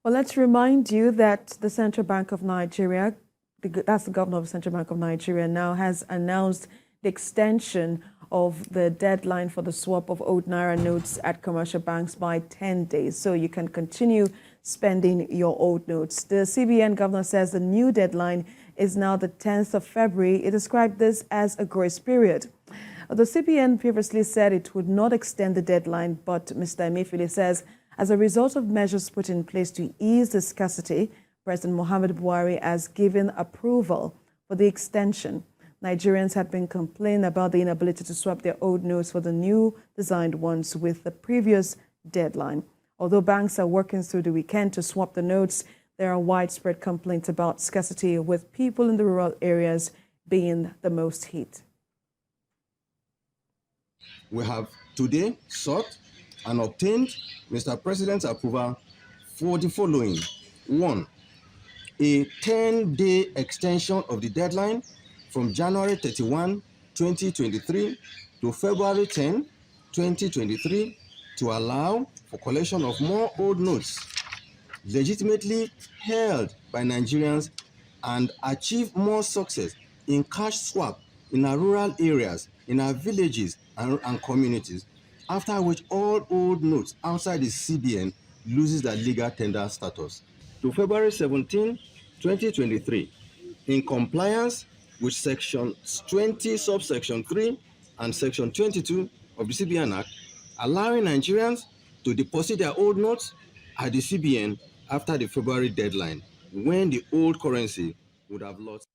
Well, let's remind you that the Central Bank of Nigeria, that's the governor of the Central Bank of Nigeria, now has announced the extension of the deadline for the swap of old Naira notes at commercial banks by 10 days. So you can continue spending your old notes. The CBN governor says the new deadline is now the 10th of February. It described this as a grace period. The CBN previously said it would not extend the deadline, but Mr. Emefiele says as a result of measures put in place to ease the scarcity, President Muhammadu Buhari has given approval for the extension. Nigerians had been complaining about the inability to swap their old notes for the new designed ones with the previous deadline. Although banks are working through the weekend to swap the notes, there are widespread complaints about scarcity, with people in the rural areas being the most hit. We have today sought and obtained Mr. President's approval for the following. 1. A 10-day extension of the deadline from January 31, 2023 to February 10, 2023 to allow for collection of more old notes legitimately held by Nigerians and achieve more success in cash swap in our rural areas, in our villages and communities, after which all old notes outside the CBN loses their legal tender status. To February 17, 2023, in compliance with Section 20, subsection 3 and Section 22 of the CBN Act, allowing Nigerians to deposit their old notes at the CBN after the February deadline, when the old currency would have lost